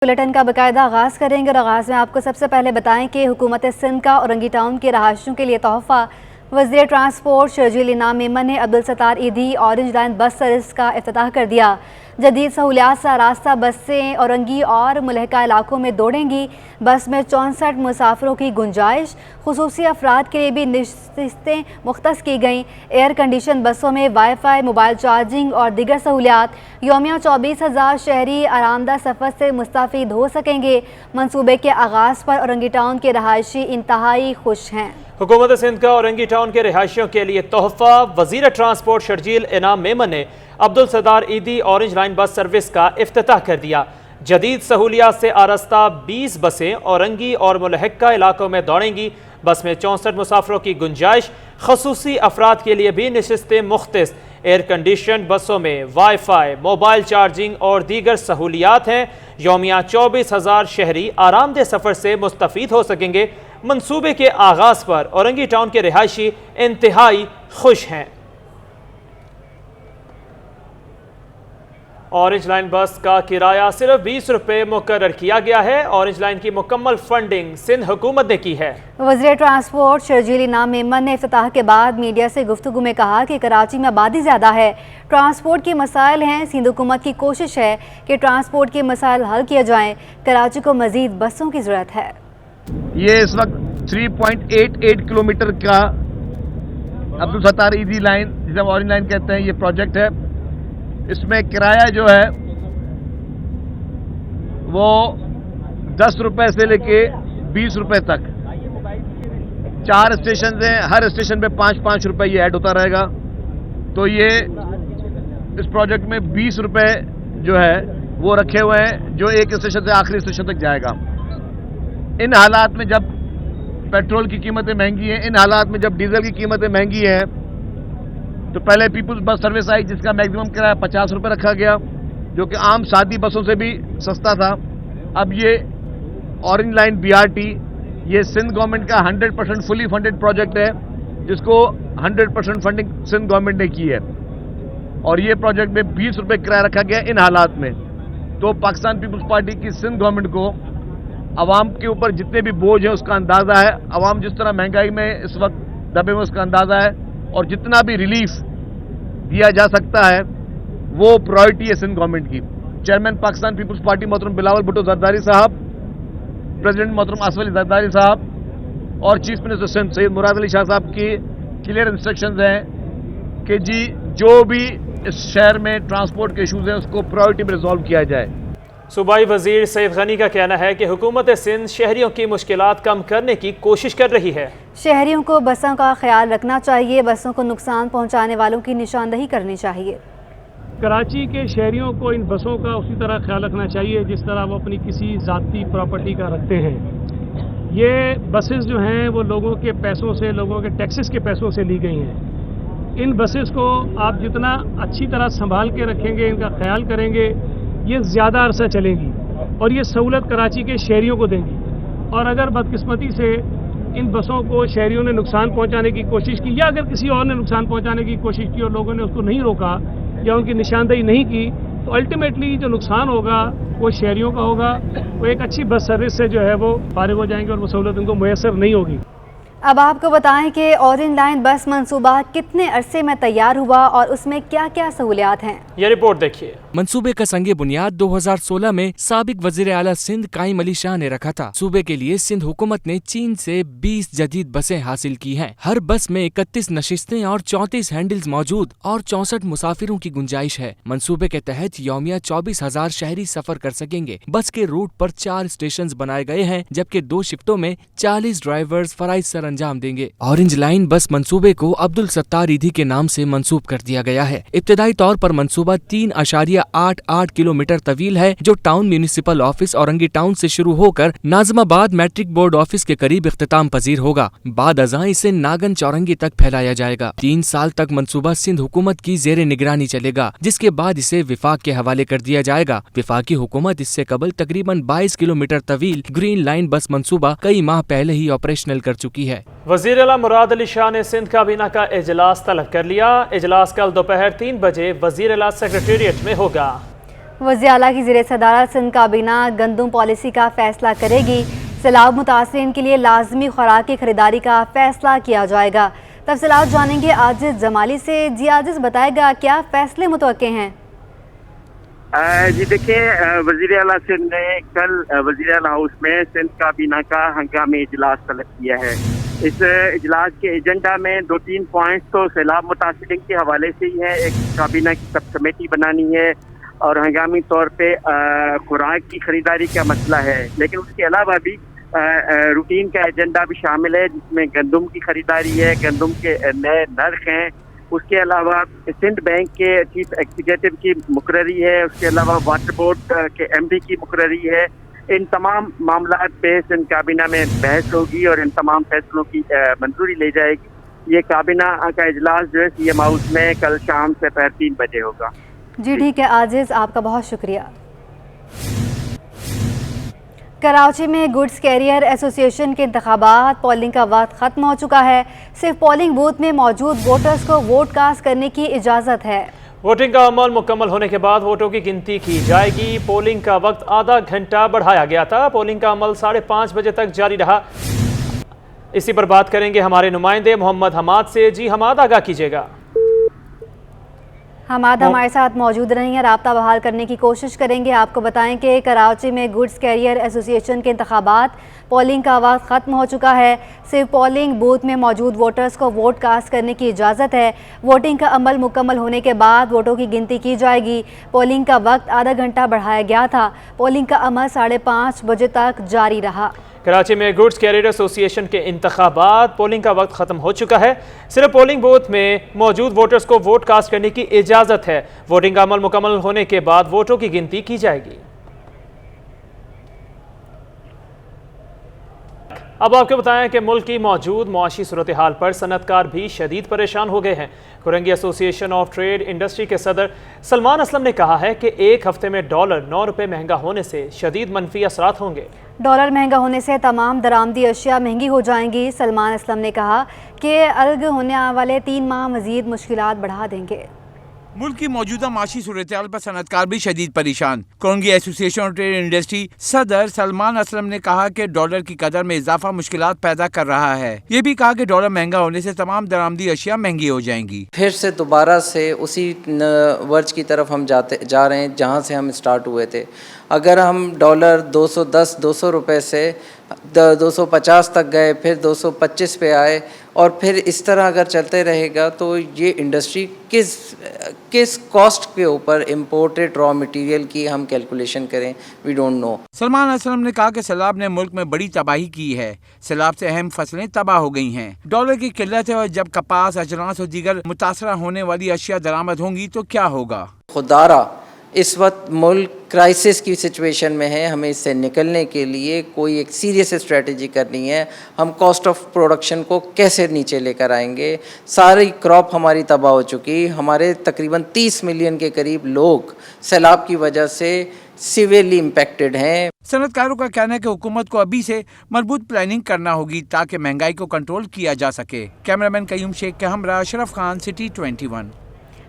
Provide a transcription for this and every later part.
Bulletin का बाकायदा आगाज़ करेंगे और आगाज़ में आपको सबसे पहले बताएं कि हुकूमत सिंध का औरंगी टाउन के रहायशियों के लिए तोहफ़ा। वज़ीर ट्रांसपोर्ट शर्जील इनाम मेमन ने अब्दुल सत्तार ईदी ऑरेंज लाइन बस सर्विस का इफ्तिताह कर दिया। जदीद सहूलियात से आरास्ता बसें औरंगी और मुलहका इलाकों में दौड़ेंगी। बस में 64 मुसाफिरों की गुंजाइश, खुसूसी अफराद के लिए भी नशिस्तें मुख्तस की गईं। एयर कंडीशन बसों में वाईफाई, मोबाइल चार्जिंग और दीगर सहूलियात। यौमिया 24,000 शहरी आरामदा सफ़र से मुस्तफ़ीद हो सकेंगे। मनसूबे के आगाज़ पर औरंगी टाउन के रहायशी इंतहाई खुश हैं। हुकूमत सिंध का औरंगी टाउन के रिहायशियों के लिए तोहफ़ा। वज़ीर ट्रांसपोर्ट शर्जील इनाम मेमन ने अब्दुल सत्तार ईदी ऑरेंज लाइन बस सर्विस का इफ्तिताह कर दिया। जदीद सहूलियात से आरास्ता 20 बसें औरंगी और मुलहक्का इलाकों में दौड़ेंगी। बस में 64 मुसाफिरों की गुंजाइश, खसूसी अफराद के लिए भी नशिस्तें मुख्तस। एयर कंडीशन बसों में वाईफाई, मोबाइल चार्जिंग और दीगर सहूलियात हैं। यौमिया 24,000 शहरी आरामदेह सफ़र से मुस्तफ़ीद हो सकेंगे। मंसूबे के आगाज़ पर औरंगी टाउन के रिहायशी इंतहाई खुश हैं। ऑरेंज लाइन बस का किराया सिर्फ 20 रुपये मुकर्रर किया गया है। ऑरेंज लाइन की मुकम्मल फंडिंग सिंध हुकूमत ने की है। वज़ीर ट्रांसपोर्ट शर्जील इनाम मेमन ने इफ्तिताह के बाद मीडिया से गुफ्तगू में कहा कि कराची में आबादी ज़्यादा है, ट्रांसपोर्ट के मसाइल हैं। सिंध हुकूमत की कोशिश है कि ट्रांसपोर्ट के मसाइल हल किए जाएँ। कराची को मज़ीद बसों की ज़रूरत है। ये इस वक्त 3.88 किलोमीटर का अब्दुल सत्तार ईदी लाइन, जिसे हम ऑरेंज लाइन कहते हैं, ये प्रोजेक्ट है। इसमें किराया जो है वो 10 रुपए से लेके 20 रुपए तक 4 स्टेशन हैं। हर स्टेशन पे 5-5 रुपए ये ऐड होता रहेगा। तो ये इस प्रोजेक्ट में 20 रुपए जो है वो रखे हुए हैं, जो एक स्टेशन से आखिरी स्टेशन तक जाएगा। इन हालात में जब पेट्रोल की कीमतें महंगी हैं, इन हालात में जब डीजल की कीमतें महंगी हैं, तो पहले पीपुल्स बस सर्विस आई जिसका मैक्सिमम किराया 50 रुपये रखा गया, जो कि आम सादी बसों से भी सस्ता था। अब ये ऑरेंज लाइन BRT ये सिंध गवर्नमेंट का 100% फुली फंडेड प्रोजेक्ट है, जिसको 100% फंडिंग सिंध गवर्नमेंट ने की है। और ये प्रोजेक्ट में 20 रुपये किराया रखा गया। इन हालात में तो पाकिस्तान पीपुल्स पार्टी की सिंध गवर्नमेंट को अवाम के ऊपर जितने भी बोझ है उसका अंदाज़ा है। अवाम जिस तरह महंगाई में इस वक्त दबे में उसका अंदाज़ा है, और जितना भी रिलीफ दिया जा सकता है वो प्रायोरिटी है सिंध गवर्नमेंट की। चेयरमैन पाकिस्तान पीपुल्स पार्टी मोहतरम बिलावल भुट्टो जरदारी साहब, प्रेसिडेंट मोहतरम आसिफ अली जरदारी साहब और चीफ मिनिस्टर सिंध सैयद मुराद अली शाह साहब की क्लियर इंस्ट्रक्शंस हैं कि जी जो भी इस शहर में ट्रांसपोर्ट के इशूज़ हैं उसको प्रायोरिटी में रिजॉल्व किया जाए। सूबाई वजीर सईद गनी का कहना है कि हुकूमत सिंध शहरियों की मुश्किलात कम करने की कोशिश कर रही है। शहरियों को बसों का ख्याल रखना चाहिए, बसों को नुकसान पहुंचाने वालों की निशानदही करनी चाहिए। कराची के शहरियों को इन बसों का उसी तरह ख्याल रखना चाहिए जिस तरह वो अपनी किसी ज़ाती प्रॉपर्टी का रखते हैं। ये बसेस जो हैं वो लोगों के पैसों से, लोगों के टैक्सेस के पैसों से ली गई हैं। इन बसेस को आप जितना अच्छी तरह संभाल के रखेंगे, इनका ख्याल करेंगे, ये ज़्यादा अरसा चलेंगी और ये सहूलत कराची के शहरियों को देंगी। और अगर बदकिस्मती से इन बसों को शहरियों ने नुकसान पहुंचाने की कोशिश की, या अगर किसी और ने नुकसान पहुंचाने की कोशिश की और लोगों ने उसको नहीं रोका या उनकी निशानदेही नहीं की, तो अल्टीमेटली जो नुकसान होगा वो शहरियों का होगा। वो एक अच्छी बस सर्विस से जो है वो फारिग हो जाएंगे और वो सहूलत उनको मुयसर नहीं होगी। अब आपको बताएं कि ऑरेंज लाइन बस मंसूबा कितने अरसे में तैयार हुआ और उसमें क्या क्या सहूलियात हैं। ये रिपोर्ट देखिए। मंसूबे का संगे बुनियाद 2016 में साबिक वजीर आला सिंध कायम अली शाह ने रखा था। सूबे के लिए सिंध हुकूमत ने चीन से 20 जदीद बसें हासिल की हैं। हर बस में 31 नशिस्तें और 34 हैंडल्स मौजूद और 64 मुसाफिरों की गुंजाइश है। मंसूबे के तहत यौमिया 24,000 शहरी सफर कर सकेंगे। बस के रूट पर 4 स्टेशन बनाए गए हैं, जबकि 2 शिफ्टों में 40 ड्राइवर्स फराइज सर अंजाम देंगे। ऑरेंज लाइन बस मंसूबे को अब्दुल सत्तार ईदी के नाम से मंसूब कर दिया गया है। इब्तदाई तौर पर मंसूबा 3.88 किलोमीटर तवील है, जो town municipal office Orangi town से शुरू होकर नाजमाबाद मैट्रिक बोर्ड ऑफिस के करीब इख्तिताम पजीर होगा। बाद अज़ां इसे नागन चौरंगी तक फैलाया जाएगा। 3 साल तक मंसूबा सिंध हुकूमत की जेर निगरानी चलेगा, जिसके बाद इसे विफाक के हवाले कर दिया जाएगा। विफाकी हुकूमत इससे कबल तकरीबन 22 किलोमीटर तवील ग्रीन लाइन बस मंसूबा कई माह पहले ही ऑपरेशनल कर चुकी है। वज़ीर आला मुराद अली शाह ने सिंध काबीना का इजलास तलब कर लिया। इजलास कल दोपहर 3 बजे वज़ीर आला सेक्रेटेरिएट में होगा। वज़ीर आला की ज़ेर सदारत सिंध काबीना गंदम पॉलिसी का फैसला करेगी। सैलाब मुतासरीन के लिए लाजमी खुराक की खरीदारी का फैसला किया जाएगा। तफसीलात जानेंगे आजिज़ जमाली से। जी आजिज़, बताएगा क्या फैसले मुतवक्के हैं? जी देखिए, वज़ीर आला सिंध ने कल वज़ीर आला हाउस में सिंध काबीना का हंगामी इजलास तलब किया है। इस इजलास के एजेंडा में 2-3 पॉइंट्स तो सैलाब मुतासरीन के हवाले से ही है। एक काबीना की सब कमेटी बनानी है और हंगामी तौर पे खुराक की खरीदारी का मसला है, लेकिन उसके अलावा भी रूटीन का एजेंडा भी शामिल है, जिसमें गंदम की खरीदारी है, गंदम के नए नर्ख हैं। उसके अलावा सिंध बैंक के चीफ एग्जीक्यूटिव की मुकर्ररी है, उसके अलावा वाटर बोर्ड के एमडी की मुकर्ररी है। इन तमाम मामलात पे सिंध काबीना में बहस होगी और इन तमाम फैसलों की मंजूरी ले जाएगी। ये काबीना का इजलास जो है सीएम हाउस में कल शाम से 3 बजे होगा। जी ठीक है आजिज़, आपका बहुत शुक्रिया। कराची में गुड्स कैरियर एसोसिएशन के इंतखाबात पोलिंग का वक्त ख़त्म हो चुका है। सिर्फ पोलिंग बूथ में मौजूद वोटर्स को वोट कास्ट करने की इजाज़त है। वोटिंग का अमल मुकम्मल होने के बाद वोटों की गिनती की जाएगी। पोलिंग का वक्त आधा घंटा बढ़ाया गया था। पोलिंग का अमल 5:30 बजे तक जारी रहा। इसी पर बात करेंगे हमारे नुमाइंदे मोहम्मद हमाद से। जी हमाद, आगाह कीजिएगा। हमाद हमारे साथ मौजूद रहेंगे, राब्ता बहाल करने की कोशिश करेंगे। आपको बताएं कि कराची में गुड्स कैरियर एसोसिएशन के इंतखाबात पोलिंग का वक्त ख़त्म हो चुका है। सिर्फ पोलिंग बूथ में मौजूद वोटर्स को वोट कास्ट करने की इजाज़त है। वोटिंग का अमल मुकम्मल होने के बाद वोटों की गिनती की जाएगी। पोलिंग का वक्त आधा घंटा बढ़ाया गया था। पोलिंग का अमल 5:30 बजे तक जारी रहा। कराची में गुड्स कैरियर एसोसिएशन के इंतखाबात पोलिंग का वक्त ख़त्म हो चुका है। सिर्फ पोलिंग बूथ में मौजूद वोटर्स को वोट कास्ट करने की इजाज़त है। वोटिंग का अमल मुकम्मल होने के बाद वोटों की गिनती की जाएगी। अब आपको बताएं कि मुल्क की मौजूद मुआशी सूरत हाल पर सनतकार भी शदीद परेशान हो गए हैं। Korangi association of trade industry के सदर सलमान असलम ने कहा है कि एक हफ्ते में डॉलर 9 रुपये महंगा होने से शदीद मनफी असरात होंगे। डॉलर महंगा होने से तमाम दरामदी अशिया महंगी हो जाएंगी। सलमान असलम ने कहा कि अलग होने वाले 3 माह मजीद मुश्किलात बढ़ा देंगे। मुल्क की मौजूदा माशी सूरत-ए-हाल पर सनतकार भी शदीद परेशान। Korangi association of trade industry सदर सलमान असलम ने कहा कि डॉलर की कदर में इजाफा मुश्किलात पैदा कर रहा है। ये भी कहा कि डॉलर महंगा होने से तमाम दरामदी अशिया महंगी हो जाएंगी। फिर से दोबारा से उसी वर्ज की तरफ हम जा रहे हैं जहाँ से हम स्टार्ट हुए थे। अगर हम डॉलर 210-200 रुपये से 250 तक गए, फिर 225 पे आए और फिर इस तरह अगर चलते रहेगा तो ये इंडस्ट्री किस कॉस्ट के ऊपर इम्पोर्टेड रॉ मटेरियल की हम कैलकुलेशन करें, we don't know. Salman Aslam ने कहा कि सैलाब ने मुल्क में बड़ी तबाही की है। सैलाब से अहम फसलें तबाह हो गई हैं। डॉलर की किल्लत है और जब कपास, अजनास और दीगर मुतासरा होने वाली अशिया दरामद होंगी तो क्या होगा। खुदारा इस वक्त मुल्क क्राइसिस की सिचुएशन में है। हमें इससे निकलने के लिए कोई एक सीरियस स्ट्रेटजी करनी है। हम कॉस्ट ऑफ प्रोडक्शन को कैसे नीचे लेकर आएंगे। सारी क्रॉप हमारी तबाह हो चुकी। हमारे तकरीबन 30 मिलियन के करीब लोग सैलाब की वजह से सीवियरली इम्पेक्टेड हैं। सनतकारों का कहना है कि हुकूमत को अभी से मजबूत प्लानिंग करना होगी ताकि महंगाई को कंट्रोल किया जा सके। कैमरामैन कयूम शेख के हमरा अशरफ खान, सिटी 21।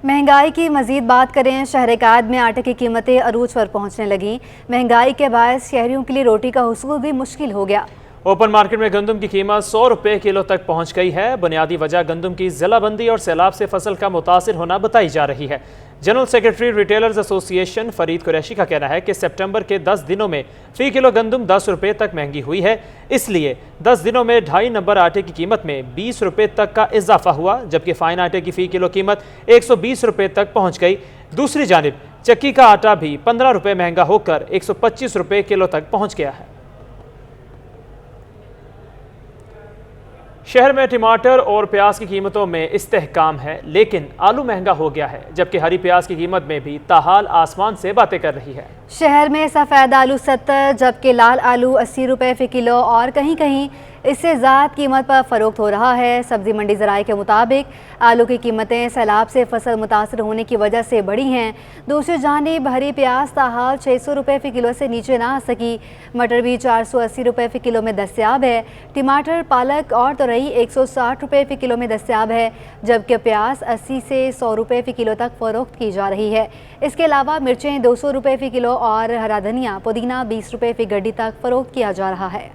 महंगाई की मजीद बात करें, शहर कायद में आटे की कीमतें अरूज पर पहुंचने लगीं। महंगाई के बायस शहरियों के लिए रोटी का हुसूल भी मुश्किल हो गया। ओपन मार्केट में गंदम की कीमत 100 रुपये किलो तक पहुंच गई है। बुनियादी वजह गंदम की ज़िलाबंदी और सैलाब से फसल का मुतासिर होना बताई जा रही है। General secretary retailers association Farid Qureshi का कहना है कि सितंबर के 10 दिनों में फ़ी किलो गंदम 10 रुपये तक महंगी हुई है। इसलिए 10 दिनों में 2.5 नंबर आटे की कीमत में 20 रुपये तक का इजाफा हुआ, जबकि फ़ाइन आटे की फ़ी किलो कीमत 120 रुपये तक पहुँच गई। दूसरी जानिब चक्की का आटा भी 15 रुपये महंगा होकर 125 रुपये किलो तक पहुँच गया है। शहर में टमाटर और प्याज की कीमतों में इस्तेहकाम है, लेकिन आलू महंगा हो गया है, जबकि हरी प्याज की कीमत में भी ताहाल आसमान से बातें कर रही है। शहर में सफ़ेद आलू 70, जबकि लाल आलू 80 रुपये फ़ी किलो और कहीं कहीं इससे ज़्यादा कीमत पर फ़रोख्त हो रहा है। सब्ज़ी मंडी ज़राए के मुताबिक आलू की कीमतें सैलाब से फसल मुतासर होने की वजह से बढ़ी हैं। दूसरी जानिब हरी प्याज ताहाल 600 रुपये फ़ी किलो से नीचे ना आ सकी। मटर भी 480 रुपये फ़ी किलो में दस्तयाब है। टमाटर, पालक और तोरई 160 रुपये फ़ी किलो में दस्तयाब है, जबकि प्याज 80 से 100 रुपये फ़ी किलो तक फ़रोख्त की जा रही है। इसके अलावा मिर्चें 200 रुपये फ़ी किलो और हरा धनिया पुदीना 20 रुपये फ़ी गड्डी तक फ़रोख्त किया जा रहा है।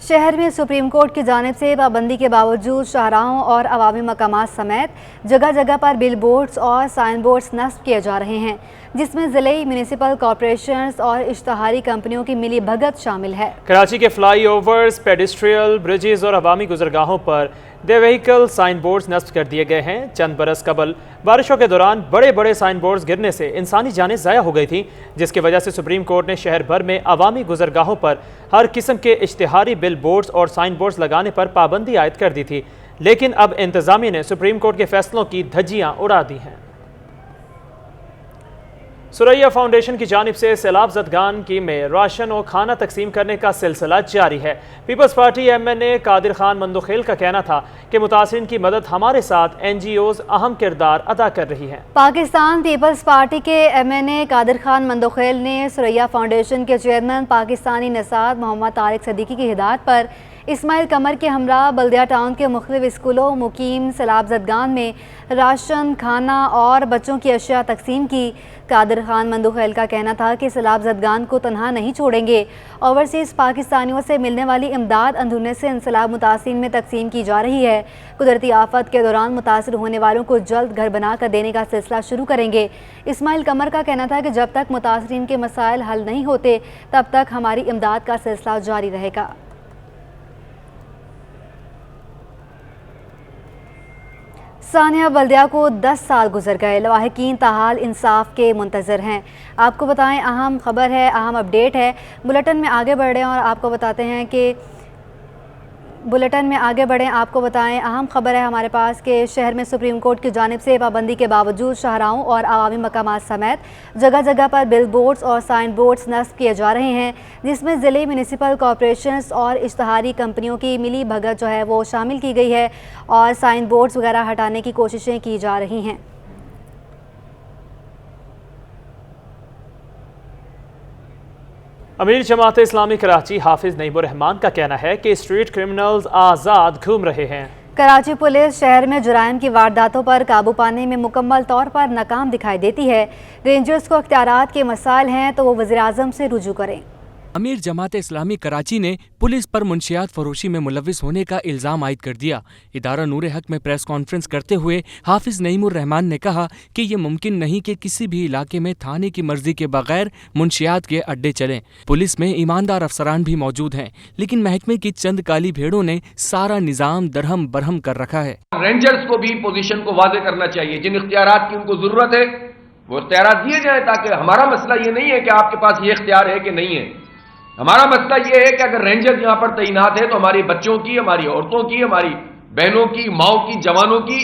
शहर में सुप्रीम कोर्ट की जानिब से पाबंदी के बावजूद शाहराहों और अवामी मकामात समेत जगह जगह पर बिल बोर्ड्स और साइन बोर्ड्स नस्ब किए जा रहे हैं, जिसमें ज़िले, म्यूनिसिपल कॉरपोरेशंस और इश्तहारी कंपनियों की मिली भगत शामिल है। कराची के फ्लाई ओवर्स, पेडिस्ट्रियल ब्रिजेस और अवामी गुजरगाहों पर दे व्हीकल साइन बोर्ड्स नस्ब कर दिए गए हैं। चंद बरस कबल बारिशों के दौरान बड़े बड़े साइन बोर्ड्स गिरने से इंसानी जानें ज़ाया हो गई थी, जिसकी वजह से सुप्रीम कोर्ट ने शहर भर में अवामी गुजरगाहों पर हर किस्म के इश्तिहारी बिल बोर्ड्स और साइन बोर्ड्स लगाने पर पाबंदी आयद कर दी थी। लेकिन अब इंतज़ामिया ने सुप्रीम कोर्ट के फैसलों की धज्जियाँ उड़ा दी हैं। सुरैया फाउंडेशन की जानिब से सैलाब ज़दगान की में राशन और खाना तकसीम करने का सिलसिला जारी है। पीपल्स पार्टी MNA कादिर खान मंदोखेल का कहना था कि मुतासिरीन की मदद हमारे साथ NGOs अहम किरदार अदा कर रही हैं। पाकिस्तान पीपल्स पार्टी के MNA कादिर खान मंदोखेल ने सुरैया फाउंडेशन के चेयरमैन पाकिस्तानी नसार मोहम्मद तारिक सदीकी की हिदायत पर इस्माइल कमर के हमरा बल्दिया टाउन के मुख्तलिफ स्कूलों मुकीम सैलाब ज़दगान में राशन, खाना और बच्चों की अशिया तकसीम की। कादिर खान मंदोखेल का कहना था कि सैलाब ज़दगान को तनहा नहीं छोड़ेंगे। ओवरसीज़ पाकिस्तानियों से मिलने वाली इमदाद अंदरूनी से सैलाब मुतासिरीन में तकसीम की जा रही है। कुदरती आफत के दौरान मुतासर होने वालों को जल्द घर बना कर देने का सिलसिला शुरू करेंगे। इस्माइल कमर का कहना था कि जब तक मुतासरीन के मसाइल हल नहीं होते तब तक हमारी इमदाद का सिलसिला जारी रहेगा। सानिया बल्दिया को 10 साल गुजर गए। लवाहिकीन ताहाल इंसाफ के मुंतज़र हैं। आपको बताएं अहम खबर है, अहम अपडेट है। बुलेटिन में आगे बढ़ रहे हैं और आपको बताते हैं कि आपको बताएं अहम खबर है हमारे पास कि शहर में सुप्रीम कोर्ट की जानिब से पाबंदी के बावजूद शाहराहों और अवामी मकामात समेत जगह जगह पर बिल बोर्ड्स और साइन बोर्ड्स नस्ब किए जा रहे हैं, जिसमें ज़िले, म्यूनिसिपल कॉरपोरेशंस और इश्तहारी कंपनियों की मिली भगत जो है वो शामिल की गई है और साइन बोर्ड्स वगैरह हटाने की कोशिशें की जा रही हैं। अमीर जमात इस्लामी कराची हाफिज नईमुर रहमान का कहना है कि स्ट्रीट क्रिमिनल्स आज़ाद घूम रहे हैं। कराची पुलिस शहर में जुराइम की वारदातों पर काबू पाने में मुकम्मल तौर पर नाकाम दिखाई देती है। रेंजर्स को अख्तियारात के मसाइल हैं तो वो वज़ीर-ए-आज़म से रुजू करें। अमीर जमात इस्लामी कराची ने पुलिस पर मुंशियात फरोशी में मुलविस होने का इल्ज़ाम आयद कर दिया। इदारा नूर हक में प्रेस कॉन्फ्रेंस करते हुए हाफिज नईमुर रहमान ने कहा कि ये मुमकिन नहीं कि किसी भी इलाके में थाने की मर्जी के बगैर मुंशियात के अड्डे चलें। पुलिस में ईमानदार अफसरान भी मौजूद हैं, लेकिन महकमे की चंद काली भेड़ों ने सारा निज़ाम दरहम बरहम कर रखा है। रेंजर्स को भी पोजीशन को वादे करना चाहिए। जिन इख्तियारात की उनको जरूरत है वो इख्तियारात दिए जाए, ताकि हमारा मसला ये नहीं है कि आपके पास ये इख्तियार है कि नहीं है। हमारा मसला ये है कि अगर रेंजर यहां पर तैनात है तो हमारे बच्चों की, हमारी औरतों की, हमारी बहनों की, माओ की, जवानों की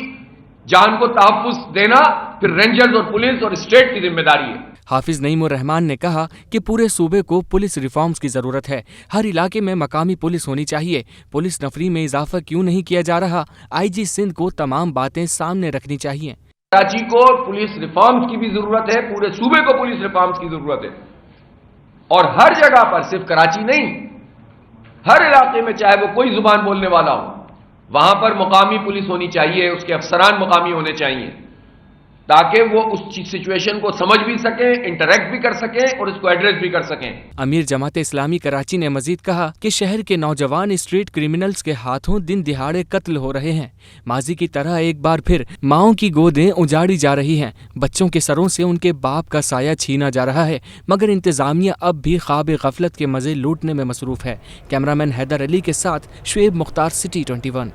जान को तहफ्फुज़ देना फिर रेंजर्स और पुलिस और स्टेट की जिम्मेदारी है। हाफिज नईमुर रहमान ने कहा कि पूरे सूबे को पुलिस रिफॉर्म्स की जरूरत है। हर इलाके में मकामी पुलिस होनी चाहिए। पुलिस नफरी में इजाफा क्यों नहीं किया जा रहा? IG सिंध को तमाम बातें सामने रखनी चाहिए। कराची को पुलिस रिफॉर्म्स की भी जरूरत है, पूरे सूबे को पुलिस रिफॉर्म्स की जरूरत है और हर जगह पर, सिर्फ कराची नहीं, हर इलाके में चाहे वो कोई जुबान बोलने वाला हो, वहां पर मुकामी पुलिस होनी चाहिए, उसके अफसरान मुकामी होने चाहिए, ताकि वो उस सिचुएशन को समझ भी सकें, इंटरेक्ट भी कर सकें और इसको एड्रेस भी कर सकें। अमीर जमात इस्लामी कराची ने मजीद कहा कि शहर के नौजवान स्ट्रीट क्रिमिनल्स के हाथों दिन दिहाड़े कत्ल हो रहे हैं। माजी की तरह एक बार फिर माओं की गोदें उजाड़ी जा रही हैं। बच्चों के सरों से उनके बाप का साया छीना जा रहा है, मगर इंतजामिया अब भी ख्वाब गफलत के मजे लूटने में मसरूफ है। कैमरामैन हैदर अली के साथ शुएब मुख्तार, सिटी 21।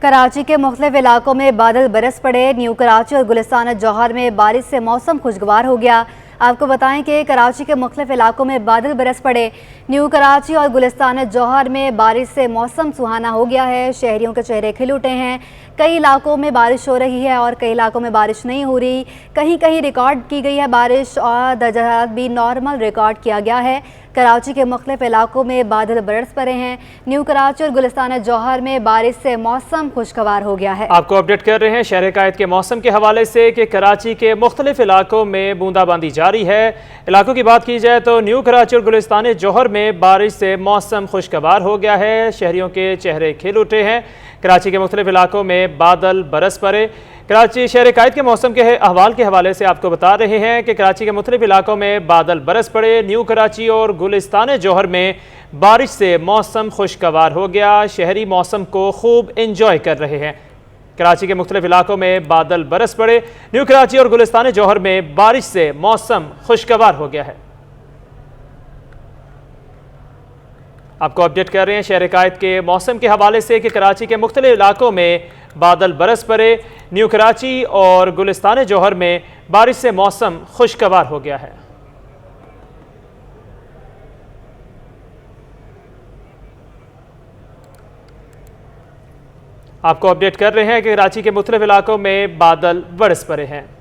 कराची के मुख्तलिफ इलाकों में बादल बरस पड़े। न्यू कराची और गुलिस्तान जौहर में बारिश से मौसम खुशगवार हो गया। आपको बताएं कि कराची के मुख्तलिफ इलाकों में बादल बरस पड़े। न्यू कराची और गुलिस्तान जौहर में बारिश से मौसम सुहाना हो गया है। शहरियों के चेहरे खिल उठे हैं। कई इलाकों में बारिश हो रही है और कई इलाकों में बारिश नहीं हो रही। कहीं कहीं रिकॉर्ड की गई है बारिश और दर्जा हरारत भी नॉर्मल रिकॉर्ड किया गया है। कराची के मुख्तलिफ इलाकों में बादल बरस पड़े हैं। न्यू कराची और गुलिस्तान जौहर में बारिश से मौसम खुशगवार हो गया है। आपको अपडेट कर रहे हैं शहर कायद के मौसम के हवाले से कि कराची के मुख्तलिफ इलाकों में बूंदाबांदी जारी है। इलाकों की बात की जाए तो न्यू कराची और गुलिस्तान जौहर में बारिश से मौसम खुशगवार हो गया है। शहरियों के चेहरे खिल उठे हैं। कराची के मुख्तलिफ इलाकों में बादल बरस पड़े। कराची शहर कायद के मौसम के अहवाल के हवाले से आपको बता रहे हैं कि कराची के मुख्तलिफ इलाकों में बादल बरस पड़े। न्यू कराची और गुलिस्तान जौहर में बारिश से मौसम खुशगवार हो गया। शहरी मौसम को खूब इंजॉय कर रहे हैं। कराची के मुख्तलिफ इलाकों में बादल बरस पड़े। न्यू कराची और गुलिस्तान जौहर में बारिश से मौसम खुशगवार हो गया है। आपको अपडेट कर रहे हैं शहर कायद के मौसम के हवाले से कि कराची के मुख्तलिफ इलाकों में बादल बरस पड़े। न्यू कराची और गुलिस्तान जौहर में बारिश से मौसम खुशगवार हो गया है। आपको अपडेट कर रहे हैं कि कराची के मुख्तलिफ इलाकों में बादल बरस पड़े हैं।